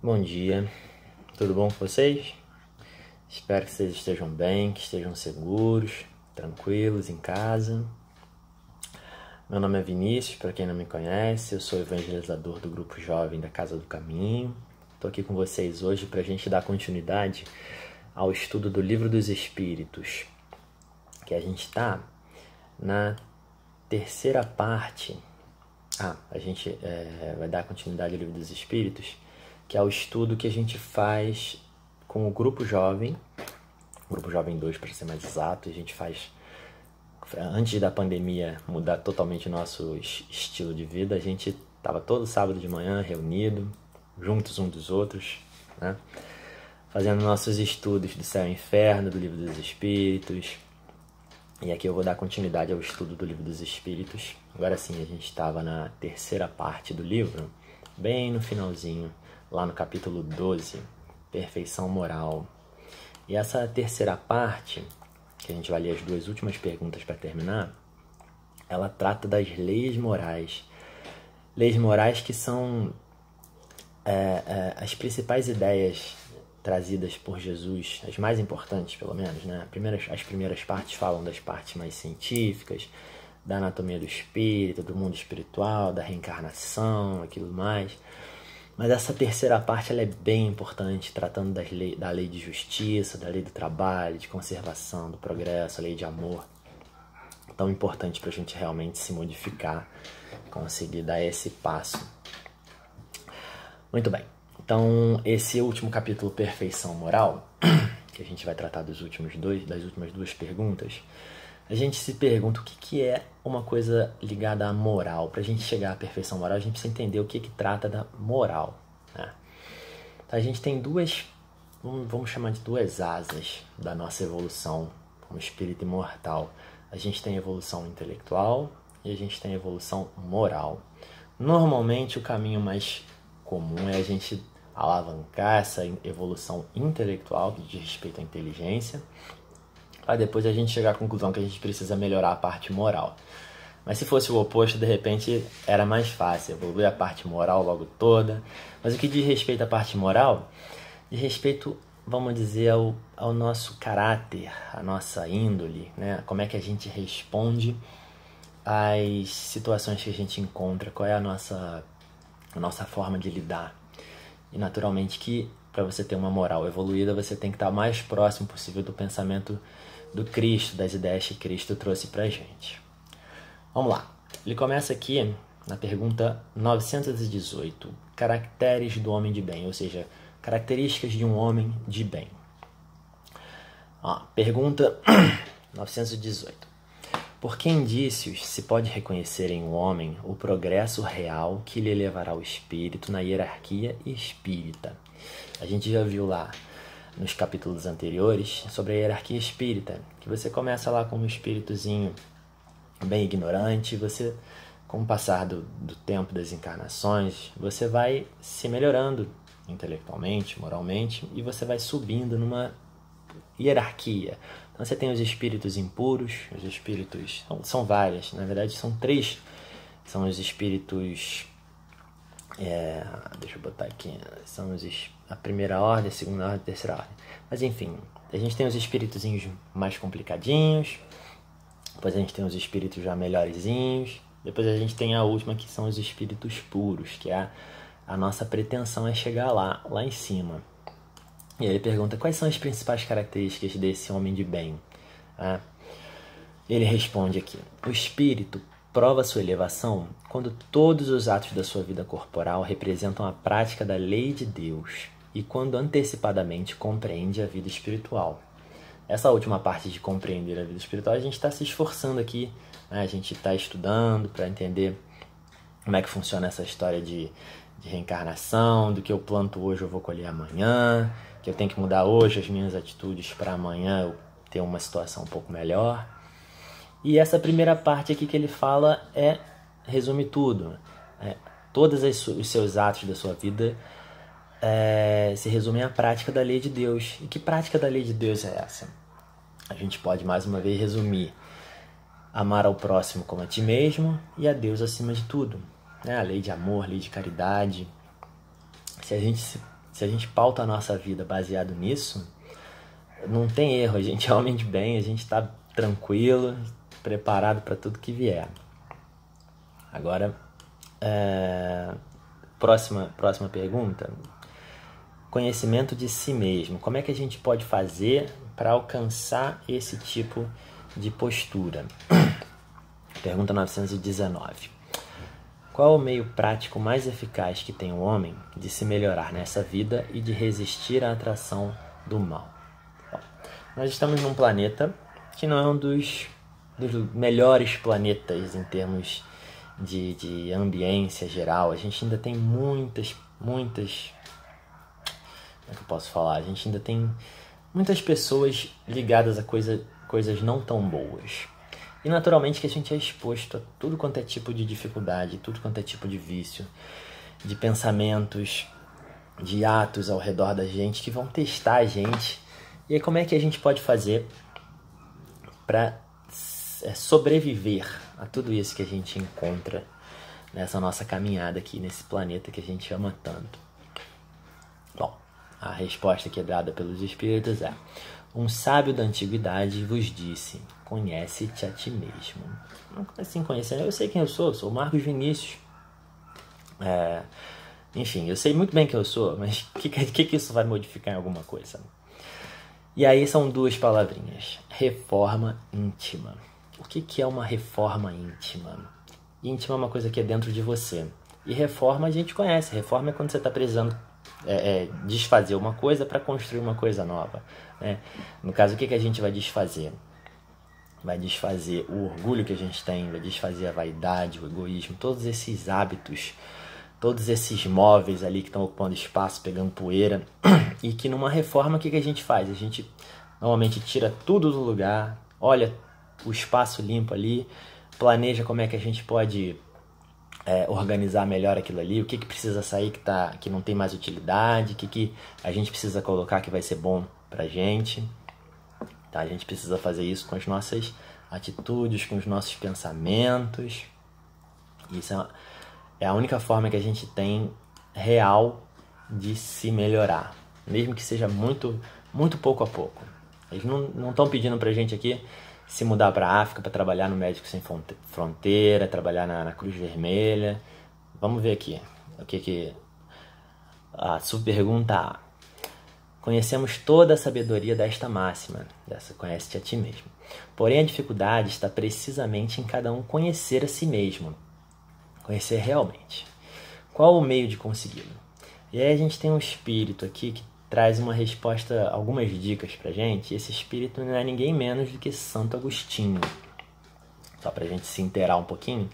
Bom dia, tudo bom com vocês? Espero que vocês estejam bem, que estejam seguros, tranquilos em casa. Meu nome é Vinícius, para quem não me conhece, eu sou evangelizador do Grupo Jovem da Casa do Caminho. Estou aqui com vocês hoje para a gente dar continuidade ao estudo do Livro dos Espíritos, que a gente está na terceira parte. A gente vai dar continuidade ao Livro dos Espíritos, que é o estudo que a gente faz com o Grupo Jovem 2 para ser mais exato. A gente faz, antes da pandemia mudar totalmente o nosso estilo de vida, a gente estava todo sábado de manhã reunido, juntos uns dos outros, né? Fazendo nossos estudos do Céu e Inferno, do Livro dos Espíritos. E aqui eu vou dar continuidade ao estudo do Livro dos Espíritos. Agora sim, a gente estava na terceira parte do livro, bem no finalzinho, lá no capítulo 12, Perfeição Moral. E essa terceira parte, que a gente vai ler as duas últimas perguntas para terminar, ela trata das leis morais. Leis morais que são as principais ideias trazidas por Jesus, as mais importantes pelo menos, né? As primeiras partes falam das partes mais científicas, da anatomia do espírito, do mundo espiritual, da reencarnação, aquilo mais. Mas essa terceira parte ela é bem importante, tratando da lei de justiça, da lei do trabalho, de conservação, do progresso, a lei de amor. Tão importante para a gente realmente se modificar, conseguir dar esse passo. Muito bem. Então, esse último capítulo, Perfeição Moral, que a gente vai tratar das últimas duas perguntas, a gente se pergunta o que é uma coisa ligada à moral. Para a gente chegar à perfeição moral, a gente precisa entender o que trata da moral, né? Então, a gente tem vamos chamar de duas asas da nossa evolução como espírito imortal. A gente tem a evolução intelectual e a gente tem a evolução moral. Normalmente, o caminho mais comum é a gente alavancar essa evolução intelectual, que diz respeito à inteligência, para depois a gente chegar à conclusão que a gente precisa melhorar a parte moral. Mas se fosse o oposto, de repente, era mais fácil evoluir a parte moral logo toda. Mas o que diz respeito à parte moral, diz respeito, vamos dizer, ao nosso caráter, à nossa índole, né? Como é que a gente responde às situações que a gente encontra, qual é a nossa forma de lidar. E naturalmente que para você ter uma moral evoluída, você tem que estar o mais próximo possível do pensamento do Cristo, das ideias que Cristo trouxe para a gente. Vamos lá. Ele começa aqui na pergunta 918. Caracteres do homem de bem, ou seja, características de um homem de bem. Pergunta 918. Por que indícios se pode reconhecer em um homem o progresso real que lhe levará o espírito na hierarquia espírita? A gente já viu lá nos capítulos anteriores sobre a hierarquia espírita, que você começa lá como um espíritozinho bem ignorante, você, com o passar do tempo das encarnações, você vai se melhorando intelectualmente, moralmente, e você vai subindo numa hierarquia. Então você tem os espíritos impuros, os espíritos... São várias, na verdade são 3. São os espíritos... deixa eu botar aqui. São a primeira ordem, a segunda ordem, a terceira ordem. Mas enfim, a gente tem os espíritozinhos mais complicadinhos. Depois a gente tem os espíritos já melhorzinhos. Depois a gente tem a última, que são os espíritos puros, que é a nossa pretensão é chegar lá em cima. E aí ele pergunta quais são as principais características desse homem de bem. Ele responde aqui: o espírito prova sua elevação quando todos os atos da sua vida corporal representam a prática da lei de Deus e quando antecipadamente compreende a vida espiritual. Essa última parte de compreender a vida espiritual, a gente está se esforçando aqui, né? A gente está estudando para entender como é que funciona essa história de reencarnação, do que eu planto hoje eu vou colher amanhã, que eu tenho que mudar hoje as minhas atitudes para amanhã eu ter uma situação um pouco melhor. E essa primeira parte aqui que ele fala resume tudo. Todos os seus atos da sua vida se resumem à prática da lei de Deus. E que prática da lei de Deus é essa? A gente pode mais uma vez resumir: amar ao próximo como a ti mesmo e a Deus acima de tudo. A lei de amor, lei de caridade. Se a gente se a gente pauta a nossa vida baseado nisso, não tem erro, a gente é homem de bem, a gente está tranquilo, preparado para tudo que vier. Agora, próxima pergunta. Conhecimento de si mesmo. Como é que a gente pode fazer para alcançar esse tipo de postura? Pergunta 919. Qual é o meio prático mais eficaz que tem o homem de se melhorar nessa vida e de resistir à atração do mal? Bom, nós estamos num planeta que não é um dos melhores planetas em termos de ambiência geral. A gente ainda tem muitas... Como é que eu posso falar? A gente ainda tem muitas pessoas ligadas a coisas não tão boas. E naturalmente que a gente é exposto a tudo quanto é tipo de dificuldade, tudo quanto é tipo de vício, de pensamentos, de atos ao redor da gente que vão testar a gente. E aí como é que a gente pode fazer para sobreviver a tudo isso que a gente encontra nessa nossa caminhada aqui, nesse planeta que a gente ama tanto? Bom, a resposta que é dada pelos espíritos é: um sábio da antiguidade vos disse, conhece-te a ti mesmo. Assim, conhecendo, eu sei quem eu sou o Marcos Vinícius. Enfim, eu sei muito bem quem eu sou, mas o que isso vai modificar em alguma coisa? E aí são duas palavrinhas: reforma íntima. O que é uma reforma íntima? Íntima é uma coisa que é dentro de você. E reforma a gente conhece. Reforma é quando você está precisando desfazer uma coisa para construir uma coisa nova, né? No caso, o que a gente vai desfazer? Vai desfazer o orgulho que a gente tem, vai desfazer a vaidade, o egoísmo, todos esses hábitos, todos esses móveis ali que estão ocupando espaço, pegando poeira. E que numa reforma, o que a gente faz? A gente normalmente tira tudo do lugar, olha o espaço limpo ali, planeja como é que a gente pode organizar melhor aquilo ali, o que precisa sair que não tem mais utilidade, o que a gente precisa colocar que vai ser bom pra gente. Tá? A gente precisa fazer isso com as nossas atitudes, com os nossos pensamentos. Isso é a única forma que a gente tem real de se melhorar, mesmo que seja muito, muito pouco a pouco. Eles não estão pedindo pra gente aqui se mudar para a África para trabalhar no Médicos Sem Fronteira, trabalhar na Cruz Vermelha. Vamos ver aqui o que a subpergunta A. Conhecemos toda a sabedoria desta máxima, dessa conhece-te a ti mesmo. Porém, a dificuldade está precisamente em cada um conhecer a si mesmo, conhecer realmente. Qual o meio de consegui-lo? E aí a gente tem um espírito aqui que traz uma resposta, algumas dicas pra gente. Esse espírito não é ninguém menos do que Santo Agostinho. Só pra gente se inteirar um pouquinho,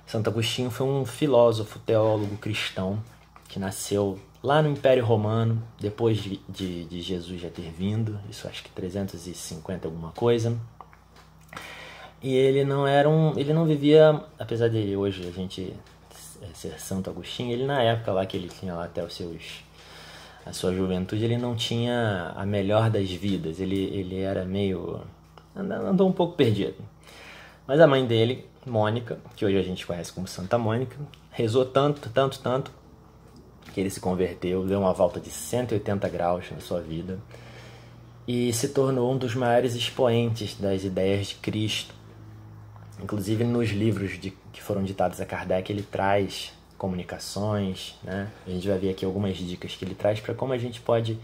Santo Agostinho foi um filósofo, teólogo cristão que nasceu lá no Império Romano, depois de Jesus já ter vindo, isso acho que 350 alguma coisa. E ele não vivia, apesar de hoje a gente ser Santo Agostinho, ele na época lá que ele tinha lá até a sua juventude, ele não tinha a melhor das vidas, ele era meio... andou um pouco perdido. Mas a mãe dele, Mônica, que hoje a gente conhece como Santa Mônica, rezou tanto, que ele se converteu, deu uma volta de 180 graus na sua vida e se tornou um dos maiores expoentes das ideias de Cristo. Inclusive nos livros que foram ditados a Kardec, ele traz comunicações, né? A gente vai ver aqui algumas dicas que ele traz para como a gente pode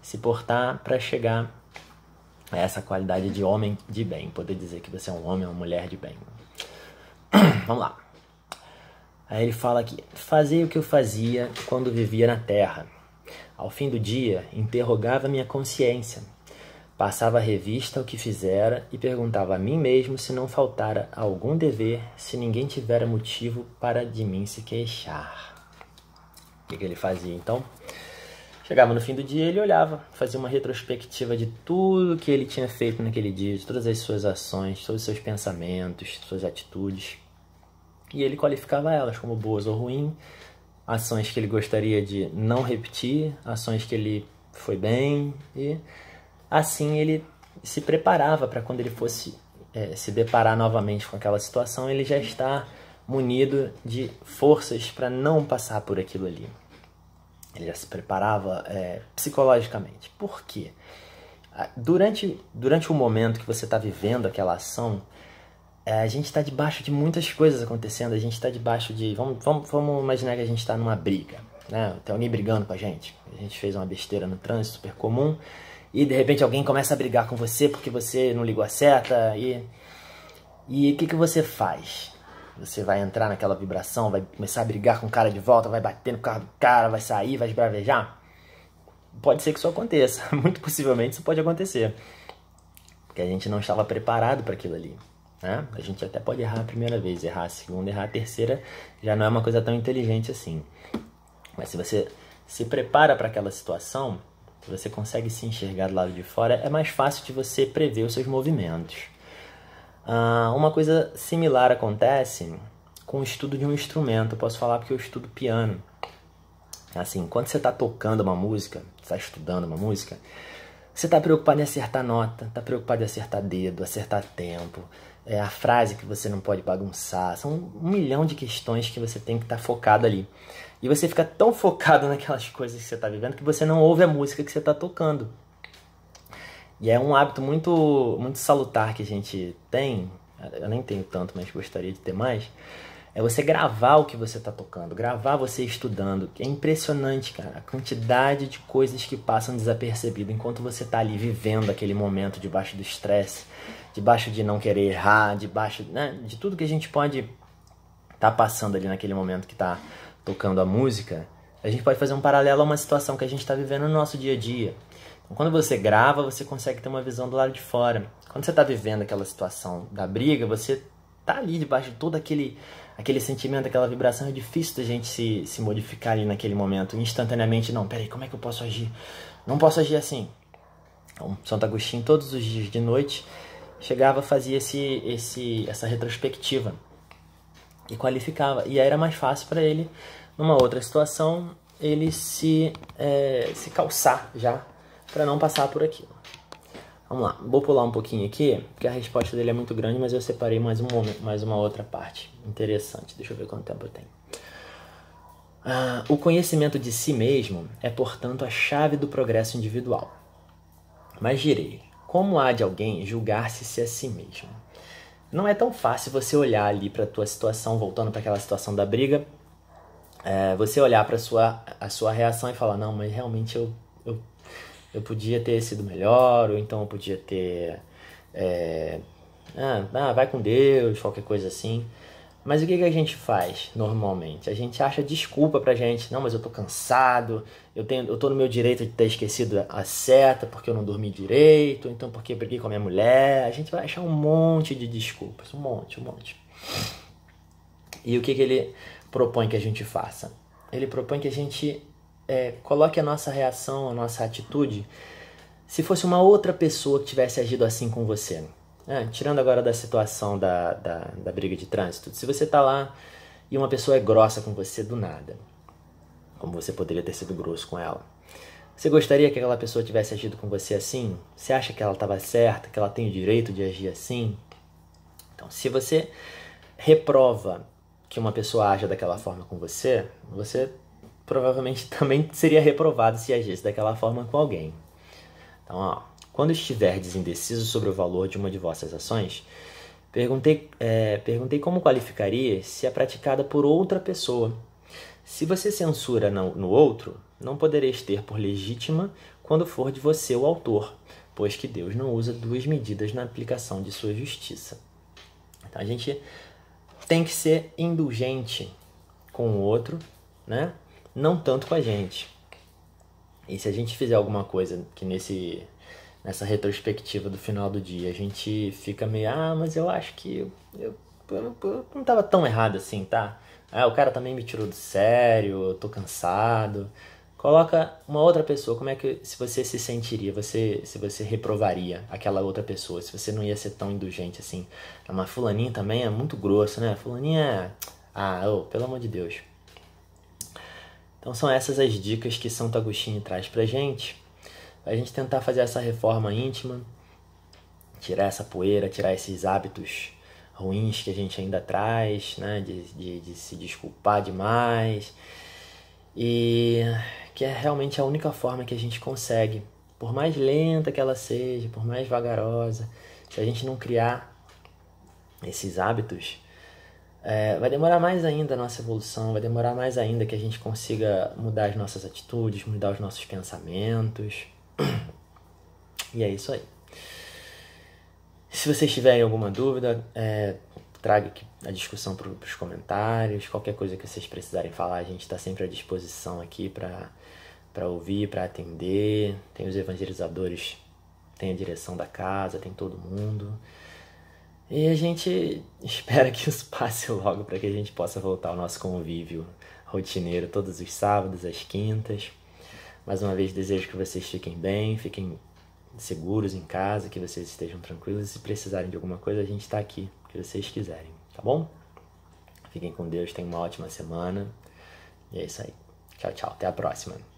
se portar para chegar a essa qualidade de homem de bem, poder dizer que você é um homem ou uma mulher de bem. Vamos lá. Aí ele fala aqui: fazei o que eu fazia quando vivia na terra. Ao fim do dia, interrogava minha consciência, passava a revista ao que fizera e perguntava a mim mesmo se não faltara algum dever, se ninguém tivera motivo para de mim se queixar. O que ele fazia então? Chegava no fim do dia, ele olhava, fazia uma retrospectiva de tudo que ele tinha feito naquele dia, de todas as suas ações, todos os seus pensamentos, suas atitudes. E ele qualificava elas como boas ou ruins, ações que ele gostaria de não repetir, ações que ele foi bem, e assim ele se preparava para quando ele fosse se deparar novamente com aquela situação, ele já está munido de forças para não passar por aquilo ali. Ele já se preparava psicologicamente. Por quê? Durante o momento que você está vivendo aquela ação, a gente está debaixo de muitas coisas acontecendo. A gente está debaixo de... Vamos imaginar que a gente está numa briga, né? Tem alguém brigando com a gente. A gente fez uma besteira no trânsito super comum e de repente alguém começa a brigar com você porque você não ligou a seta. E o que você faz? Você vai entrar naquela vibração, vai começar a brigar com o cara de volta, vai bater no carro do cara, vai sair, vai esbravejar? Pode ser que isso aconteça. Muito possivelmente isso pode acontecer. Porque a gente não estava preparado para aquilo ali, né? A gente até pode errar a primeira vez, errar a segunda, errar a terceira, já não é uma coisa tão inteligente assim. Mas se você se prepara para aquela situação, se você consegue se enxergar do lado de fora, é mais fácil de você prever os seus movimentos. Uma coisa similar acontece com o estudo de um instrumento. Eu posso falar porque eu estudo piano. Assim, quando você está tocando uma música, está estudando uma música, você está preocupado em acertar nota, está preocupado em acertar dedo, acertar tempo, a frase que você não pode bagunçar. São 1 milhão de questões que você tem que estar focado ali. E você fica tão focado naquelas coisas que você está vivendo que você não ouve a música que você está tocando. E é um hábito muito, muito salutar que a gente tem, eu nem tenho tanto, mas gostaria de ter mais, é você gravar o que você está tocando, gravar você estudando. É impressionante, cara, a quantidade de coisas que passam desapercebido enquanto você está ali vivendo aquele momento debaixo do estresse, debaixo de não querer errar, debaixo, né, de tudo que a gente pode estar passando ali naquele momento que está tocando a música. A gente pode fazer um paralelo a uma situação que a gente está vivendo no nosso dia a dia. Então, quando você grava, você consegue ter uma visão do lado de fora. Quando você está vivendo aquela situação da briga, você está ali debaixo de todo aquele sentimento, aquela vibração. É difícil da gente se modificar ali naquele momento, instantaneamente. Não, peraí, como é que eu posso agir? Não posso agir assim. Então, Santo Agostinho, todos os dias de noite, chegava, fazia essa retrospectiva e qualificava. E aí era mais fácil para ele, numa outra situação, ele se calçar já, para não passar por aquilo. Vamos lá, vou pular um pouquinho aqui, porque a resposta dele é muito grande, mas eu separei mais uma outra parte interessante. Deixa eu ver quanto tempo eu tenho. O conhecimento de si mesmo é, portanto, a chave do progresso individual. Mas direi, como há de alguém julgar-se a si mesmo? Não é tão fácil você olhar ali para a tua situação, voltando para aquela situação da briga, você olhar para a sua reação e falar, não, mas realmente eu podia ter sido melhor, ou então eu podia ter... vai com Deus, qualquer coisa assim. Mas o que a gente faz normalmente? A gente acha desculpa pra gente. Não, mas eu tô cansado, eu tô no meu direito de ter esquecido a seta porque eu não dormi direito, então porque eu briguei com a minha mulher. A gente vai achar um monte de desculpas, um monte. E o que ele propõe que a gente faça? Ele propõe que a gente coloque a nossa reação, a nossa atitude, se fosse uma outra pessoa que tivesse agido assim com você. Tirando agora da situação da briga de trânsito, se você tá lá e uma pessoa é grossa com você do nada, como você poderia ter sido grosso com ela, você gostaria que aquela pessoa tivesse agido com você assim? Você acha que ela estava certa, que ela tem o direito de agir assim? Então, se você reprova que uma pessoa aja daquela forma com você, você provavelmente também seria reprovado se agisse daquela forma com alguém. Então, quando estiverdes indeciso sobre o valor de uma de vossas ações, perguntei como qualificaria se é praticada por outra pessoa. Se você censura no outro, não podereis ter por legítima quando for de você o autor, pois que Deus não usa duas medidas na aplicação de sua justiça. Então, a gente tem que ser indulgente com o outro, né? Não tanto com a gente. E se a gente fizer alguma coisa que nessa retrospectiva do final do dia a gente fica meio, mas eu acho que eu não estava tão errado assim, tá? O cara também me tirou do sério, eu tô cansado. Coloca uma outra pessoa, como é que se você se sentiria, se você reprovaria aquela outra pessoa, se você não ia ser tão indulgente assim. Mas fulaninha também é muito grosso, né? Fulaninha pelo amor de Deus. Então são essas as dicas que Santo Agostinho traz pra gente tentar fazer essa reforma íntima, tirar essa poeira, tirar esses hábitos ruins que a gente ainda traz, né, de se desculpar demais, e que é realmente a única forma que a gente consegue, por mais lenta que ela seja, por mais vagarosa, se a gente não criar esses hábitos, vai demorar mais ainda a nossa evolução, vai demorar mais ainda que a gente consiga mudar as nossas atitudes, mudar os nossos pensamentos. E é isso aí. Se vocês tiverem alguma dúvida, traga aqui a discussão para os comentários. Qualquer coisa que vocês precisarem falar, a gente está sempre à disposição aqui para ouvir, para atender. Tem os evangelizadores, tem a direção da casa, tem todo mundo. E a gente espera que isso passe logo para que a gente possa voltar ao nosso convívio rotineiro todos os sábados, às quintas. Mais uma vez, desejo que vocês fiquem bem, fiquem seguros em casa, que vocês estejam tranquilos. Se precisarem de alguma coisa, a gente está aqui, o que vocês quiserem, tá bom? Fiquem com Deus, tenham uma ótima semana. E é isso aí. Tchau, tchau. Até a próxima.